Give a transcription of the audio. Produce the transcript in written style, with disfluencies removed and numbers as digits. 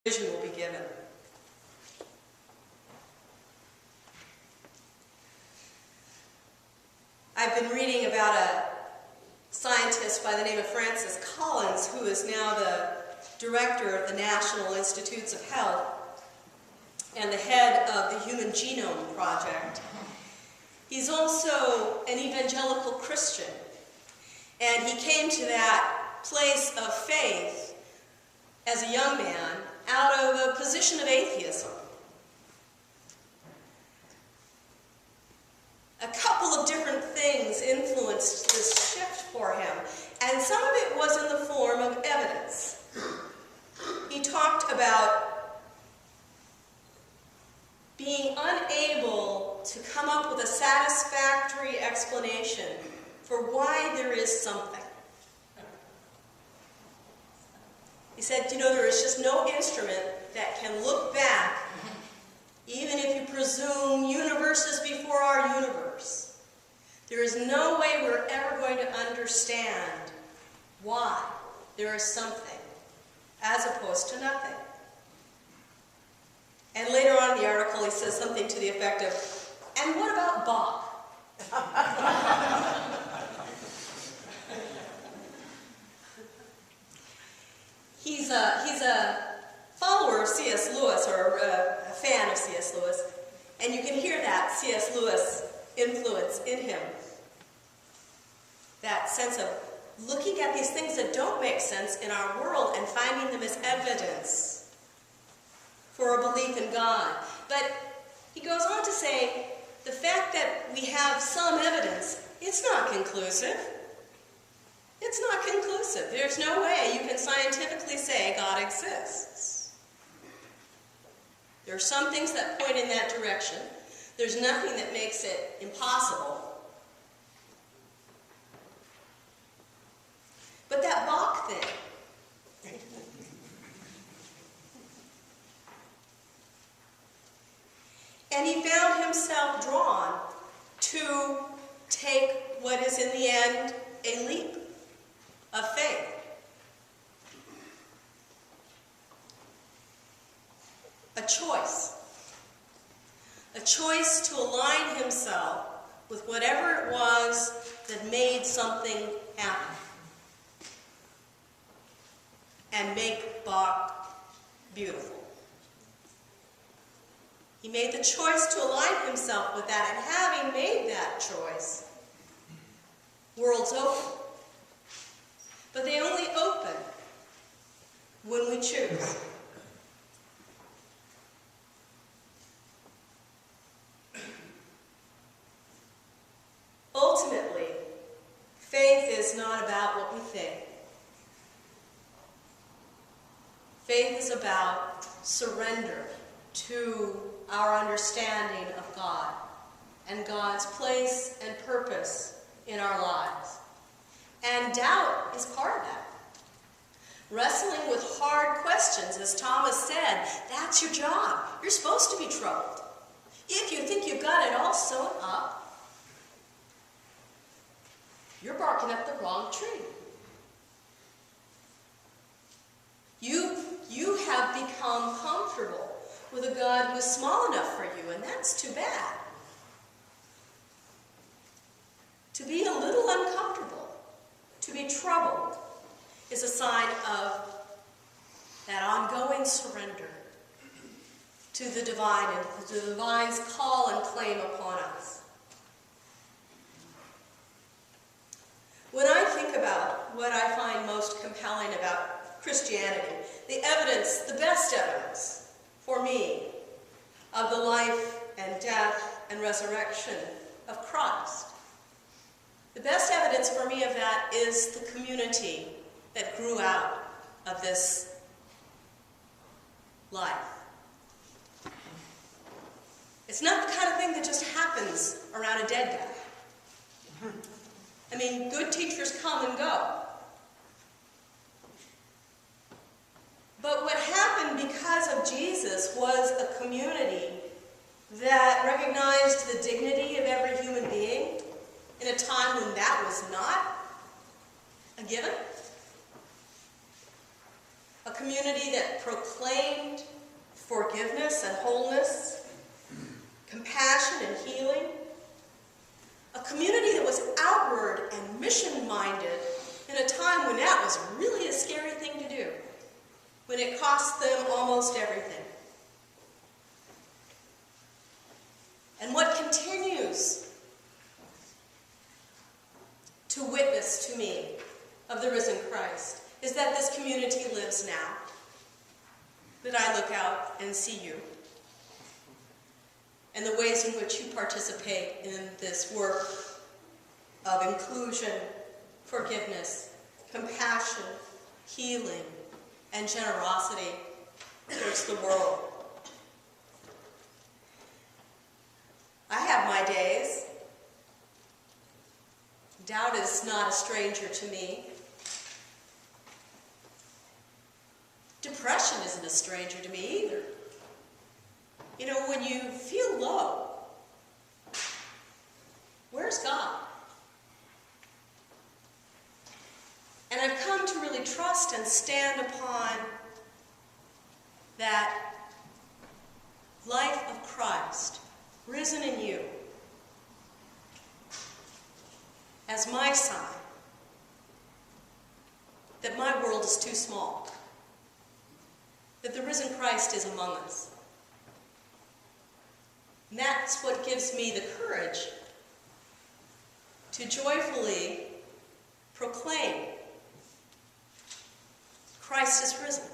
vision will be given. I've been reading about a scientist by the name of Francis Collins, who is now the director of the National Institutes of Health and the head of the Human Genome Project. He's also an evangelical Christian, and he came to that place of faith as a young man out of a position of atheism. A couple of different things influenced this shift for him, and some of it was in the form of evidence. He talked about being unable to come up with a satisfactory explanation for why there is something. He said, there is just no instrument that can look back, even if you presume universes before our universe. There is no way we're ever going to understand why there is something, as opposed to nothing. And later on in the article, he says something to the effect of, and what about Bach? He's a follower of C.S. Lewis, or a fan of C.S. Lewis, and you can hear that C.S. Lewis influence in him. That sense of looking at these things that don't make sense in our world and finding them as evidence for a belief in God. But he goes on to say, the fact that we have some evidence, it's not conclusive. It's not conclusive. There's no way you can scientifically say God exists. There are some things that point in that direction. There's nothing that makes it impossible. But that Bach thing, and he found himself drawn to take what is in the end a leap of faith. A choice. A choice to align himself with whatever it was that made something happen. And make Bach beautiful. He made the choice to align himself with that, and having made that choice, worlds open. But they only open when we choose. Ultimately, faith is not about what we think. Faith is about surrender to our understanding of God and God's place and purpose in our lives. And doubt is part of that. Wrestling with hard questions, as Thomas said, that's your job. You're supposed to be troubled. If you think you've got it all sewn up, you're barking up the wrong tree. You have become comfortable with a God who is small enough for you, and that's too bad. To be a little uncomfortable, to be troubled, is a sign of that ongoing surrender to the divine and to the divine's call and claim upon us. When I think about what I find most compelling about Christianity, the evidence, the best evidence for me of the life and death and resurrection of Christ, the best evidence for me of that is the community that grew out of this life. It's not the kind of thing that just happens around a dead guy. I mean, good teachers come and go. But what happened because of Jesus was a community that recognized the dignity of every human being in a time when that was not a given. A community that proclaimed forgiveness and wholeness, compassion and healing. A community that was outward and mission-minded in a time when that was really a scary thing to do, when it cost them almost everything. And what continues to witness to me of the risen Christ is that this community lives now, that I look out and see you, and the ways in which you participate in this work of inclusion, forgiveness, compassion, healing, and generosity towards the world. I have my days. Doubt is not a stranger to me. Depression isn't a stranger to me either. You know, when you feel low, where's God? And I've come to really trust and stand upon that life of Christ, risen in you, as my sign that my world is too small, that the risen Christ is among us. And that's what gives me the courage to joyfully proclaim Christ is risen.